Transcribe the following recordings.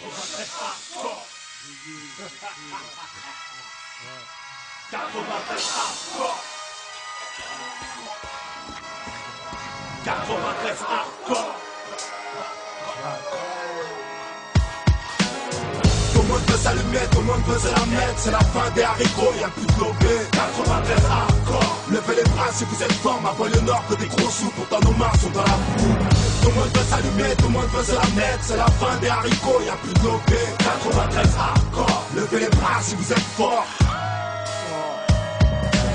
Tout le monde veut s'allumer, tout le monde veut se la mettre. C'est la fin des haricots, y'a plus de lobé. 93 hardcore. Levez les bras si vous êtes fort. Ma banlieue nord que des gros sous, pourtant nos mains sont dans la boue. Tout le monde veut s'allumer, tout le monde veut se la mettre. C'est la fin des haricots, y'a plus de lobé. 93 hardcore. Levez les bras si vous êtes fort.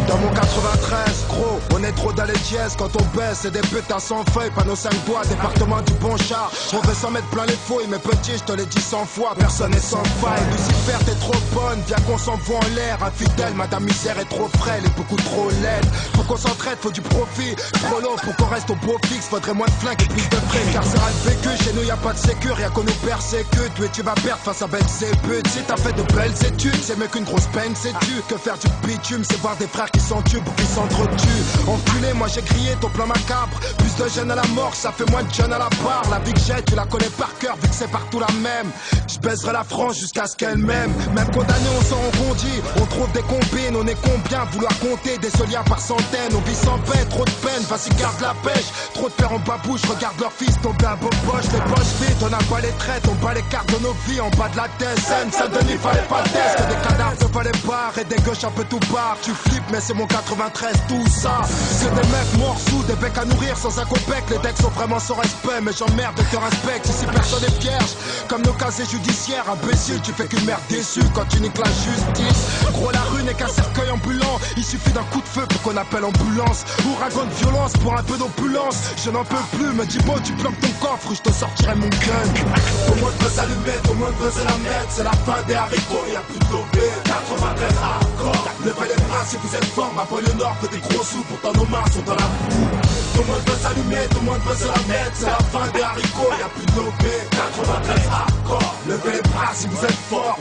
Dans mon 93, gros, on est trop dans les dièses. Quand on baisse, c'est des putains sans feuilles. Panneau 5 doigts, département du bon char. On veut s'en mettre plein les fouilles, mais petit, je te l'ai dit 100 fois. Personne n'est sans faille. Lucifer, t'es trop bonne, viens qu'on s'envoie en l'air. Infidèle, madame misère est trop frêle et beaucoup trop laide. Pour qu'on s'entraide, faut du profit. Trop long pour qu'on reste au beau fixe. Faudrait moins de flingues et plus de fric. Car c'est un vécu, chez nous y a pas de sécure. Rien qu'on nous persécute. Oui, tu vas perdre face à Belzébuth. Si t'as fait de belles études, c'est mieux qu'une grosse peine, sais-tu. Que faire du bitume, c'est voir des frères qui s'entuent pour qu'ils s'entretuent. Enculé, moi j'ai crié ton plan macabre. Plus de jeunes à la mort, ça fait moins de jeunes à la barre. La vie que j'ai, tu la connais par cœur, vu que c'est partout la même. Je baiserai la France jusqu'à ce qu'elle m'aime. Même condamné, on s'en rebondit. On trouve des combines, on est combien vouloir compter des soliens par centaines. On vit sans paix, trop de peine, vas-y garde la pêche. Trop de pères en babouche, regarde leur fils tomber à beau poche. Les poches vides, on a pas les traites, on bat les cartes de nos vies en bas de la tête. Saint-Denis, fallait pas le test, que des cadavres de fallait barre et des gauches un peu tout barre. Tu flippes, mais c'est mon 93, tout ça. C'est des mecs morts sous, des becs à nourrir sans un copec. Les decks sont vraiment sans respect, mais j'emmerde et te respecte. Ici personne n'est vierge, comme nos casiers judiciaires. Imbécile, tu fais qu'une merde déçue quand tu niques la justice. Gros, la rue n'est qu'un cercueil ambulant. Il suffit d'un coup de feu pour qu'on appelle ambulance. Ouragan de violence pour un peu d'opulence. Je n'en peux plus, me dis bon, tu planques ton coffre, je te sortirai mon gun. Tout le monde veut s'allumer, tout le monde veut se la mettre. C'est la fin des haricots, y'a plus de lobé. 93 hardcore. Levez les bras si vous êtes fort. Ma banlieue nord fait des gros sous, pourtant nos mains sont dans la boue. Tout le monde veut s'allumer, tout le monde veut se la mettre. C'est la fin des haricots, y'a plus de lobé. 93 hardcore. Levez les bras si vous êtes fort.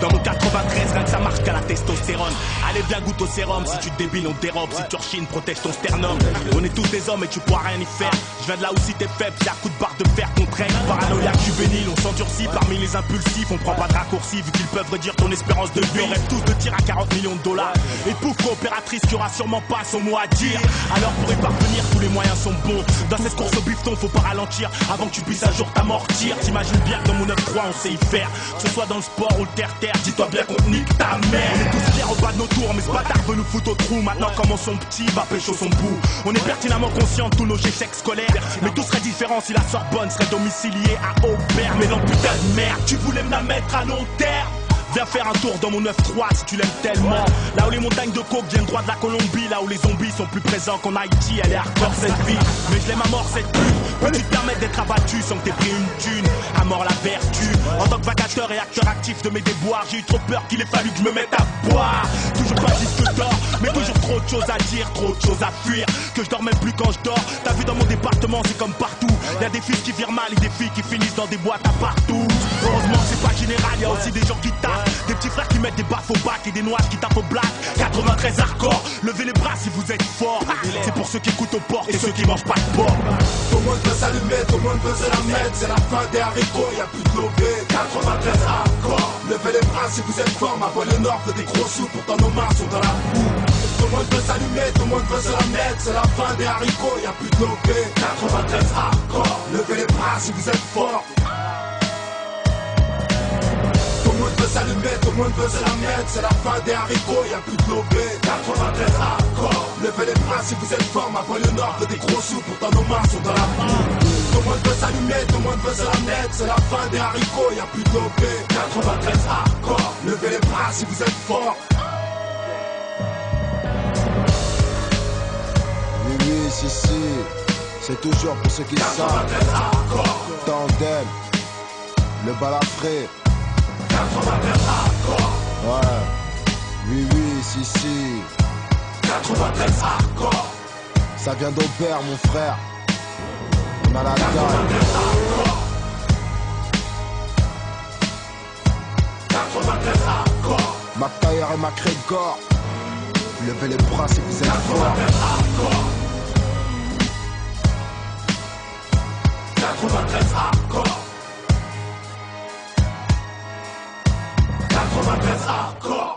Dans mon 93, rien que ça marche qu'à la testostérone. Allez bien goûte au sérum, si tu te débiles on te dérobe. Si tu rechines, protège ton sternum. On est tous des hommes et tu pourras rien y faire. Je viens de là où si t'es faible, c'est à coup de barre de fer qu'on traîne. Paranoïaque juvénile, on s'endurcit parmi les impulsifs. On prend pas de raccourcis vu qu'ils peuvent réduire ton espérance de vie. On rêve tous de tir à 40 millions de dollars. Et pouf, coopératrice qui aura sûrement pas son mot à dire. Alors pour y parvenir, tous les moyens sont bons. Dans cette course au bifton, faut pas ralentir avant que tu puisses un jour t'amortir. T'imagines bien que dans mon 9-3 on sait y faire. Que ce soit dans le sport ou le terre-terre, dis-toi bien qu'on te nique ta mère. On est tous fiers au bas de nos tours, mais ce bâtard veut nous foutre au trou. Maintenant comment son petit va pécho son bout. On est pertinemment conscients de tous nos échecs scolaires. Mais tout serait différent si la Sorbonne serait domiciliée à Aubert. Mais non putain de merde, tu voulais me la mettre à long terme. Viens faire un tour dans mon 9-3 si tu l'aimes tellement. Là où les montagnes de coke viennent droit de la Colombie. Là où les zombies sont plus présents qu'en Haïti. Elle est hardcore cette vie, mais je l'aime à mort cette pute. Peux-tu te permettre d'être abattu sans que t'aies pris une thune? À mort la vertu. En tant que vacateur et acteur actif de mes déboires, j'ai eu trop peur qu'il ait fallu que je me mette à boire. Toujours pas disque d'or, mais toujours trop de choses à dire, trop de choses à fuir. Que je dors même plus quand je dors. T'as vu dans mon département, c'est comme partout. Y'a des fils qui virent mal et des filles qui finissent dans des boîtes à partout. Heureusement c'est pas général, y'a aussi des gens qui tapent. Des petits frères qui mettent des baffes au bac et des noises qui tapent au black. 93 hardcore, levez les bras si vous êtes forts. C'est pour ceux qui écoutent aux portes et ceux qui mangent pas de porc. Tout le monde veut s'allumer, tout le monde veut se la mettre. C'est la fin des haricots, y'a plus de lobé. 93 hardcore. Levez les bras si vous êtes forts. Ma banlieue nord fait des gros sous, pourtant nos mains sont dans la boue. Tout le monde veut s'allumer, tout le monde veut se la mettre. C'est la fin des haricots, y'a plus de lobé. 93 hardcore. Levez les bras si vous êtes forts. Tout le monde veut s'allumer, tout le monde veut se la mettre. C'est la fin des haricots, y'a plus de lobé. 93 hardcore. Levez les bras si vous êtes forts. Ma banlieue nord fait des gros sous, pourtant nos mains sont dans la boue. Tout le monde veut s'allumer, tout le monde veut se la mettre. C'est la fin des haricots, y'a plus de lobé. 93 hardcore. Levez les bras si vous êtes forts. Oui, oui, si, si. C'est toujours pour ceux qui savent. Tandem. Le balafré. 93 hardcore. Ouais. Oui, oui, si, si. 93 hardcore. Ça vient d'Aubert, mon frère. On a la dalle. 93 hardcore. McTayer et McGregor. Levez les bras si vous êtes forts. 93 hardcore. 93 hardcore.